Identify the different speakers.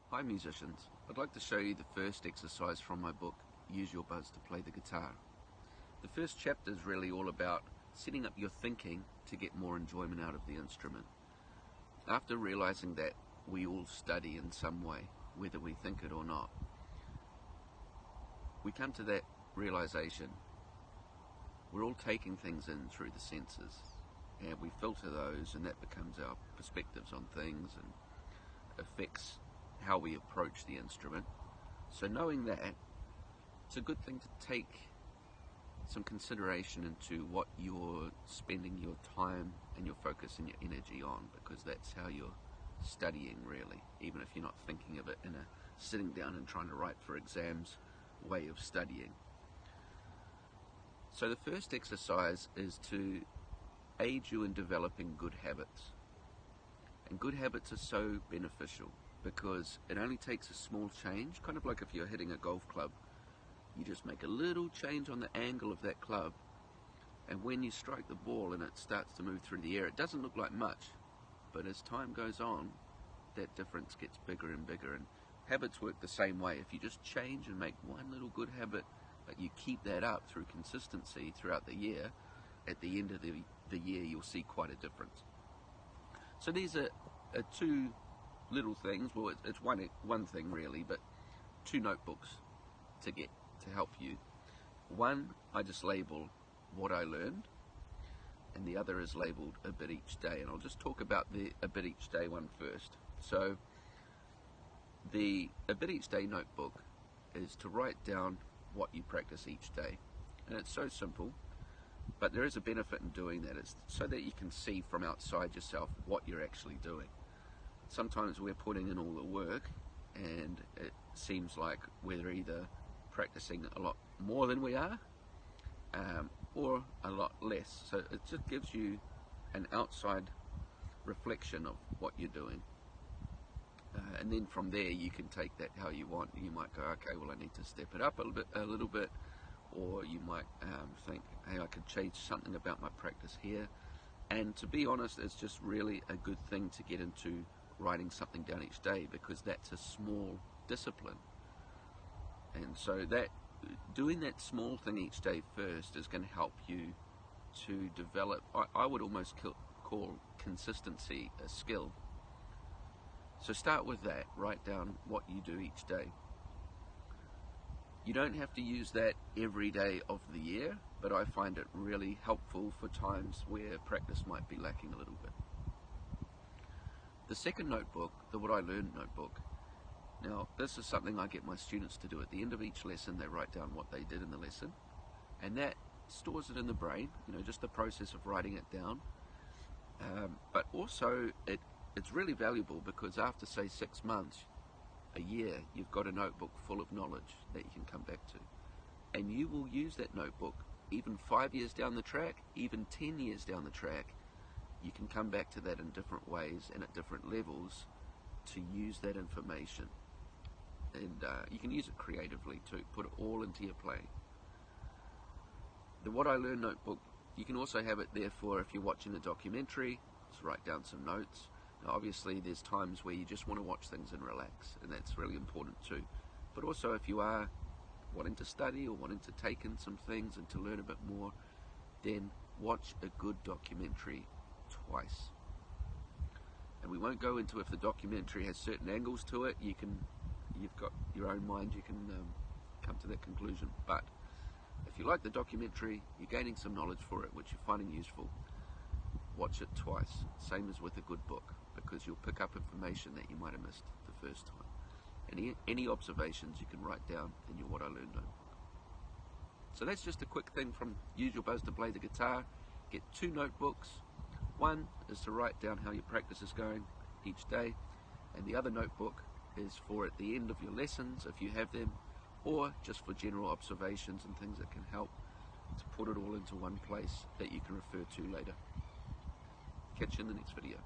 Speaker 1: Hi musicians, I'd like to show you the first exercise from my book, Use Your Buzz to Play the Guitar. The first chapter is really all about setting up your thinking to get more enjoyment out of the instrument. After realizing that we all study in some way, whether we think it or not, we come to that realization we're all taking things in through the senses, and we filter those, and that becomes our perspectives on things and affects how we approach the instrument. So knowing that, it's a good thing to take some consideration into what you're spending your time and your focus and your energy on, because that's how you're studying really, even if you're not thinking of it in a sitting down and trying to write for exams way of studying. So the first exercise is to aid you in developing good habits. And good habits are so beneficial because it only takes a small change, kind of like if you're hitting a golf club. You just make a little change on the angle of that club, and when you strike the ball and it starts to move through the air, it doesn't look like much, but as time goes on, that difference gets bigger and bigger. And habits work the same way. If you just change and make one little good habit, but you keep that up through consistency throughout the year, at the end of the year you'll see quite a difference. So these are two little things. Well, it's one thing really, but two notebooks to help you. One, I just label what I learned, and the other is labeled a bit each day. And I'll just talk about the a bit each day one first. So the a bit each day notebook is to write down what you practice each day. And it's so simple, but there is a benefit in doing that. It's so that you can see from outside yourself what you're actually doing. Sometimes we're putting in all the work and it seems like we're either practicing a lot more than we are or a lot less. So it just gives you an outside reflection of what you're doing. And then from there you can take that how you want. You might go, okay, well I need to step it up a little bit, or you might think, hey, I could change something about my practice here. And to be honest, it's just really a good thing to get into writing something down each day, because that's a small discipline. And so that doing that small thing each day first is going to help you to develop, I would almost call consistency a skill. So start with that, write down what you do each day. You don't have to use that every day of the year, but I find it really helpful for times where practice might be lacking a little bit. The second notebook, the What I Learned notebook, now this is something I get my students to do at the end of each lesson. They write down what they did in the lesson, and that stores it in the brain, just the process of writing it down. But also it's really valuable because after say 6 months, a year, you've got a notebook full of knowledge that you can come back to. And you will use that notebook even 5 years down the track, even 10 years down the track. You can come back to that in different ways and at different levels to use that information. And you can use it creatively too, put it all into your playing. The What I Learned notebook, you can also have it there for if you're watching a documentary, just write down some notes. Now obviously there's times where you just want to watch things and relax, and that's really important too. But also if you are wanting to study or wanting to take in some things and to learn a bit more, then watch a good documentary twice. And we won't go into if the documentary has certain angles to it. You've got your own mind, you can come to that conclusion. But if you like the documentary, you're gaining some knowledge for it, which you're finding useful, watch it twice. Same as with a good book, because you'll pick up information that you might have missed the first time. And any observations you can write down in your What I Learned notebook. So that's just a quick thing from Use Your Buzz to Play the Guitar. Get two notebooks. One is to write down how your practice is going each day, and the other notebook is for at the end of your lessons, if you have them, or just for general observations and things that can help to put it all into one place that you can refer to later. Catch you in the next video.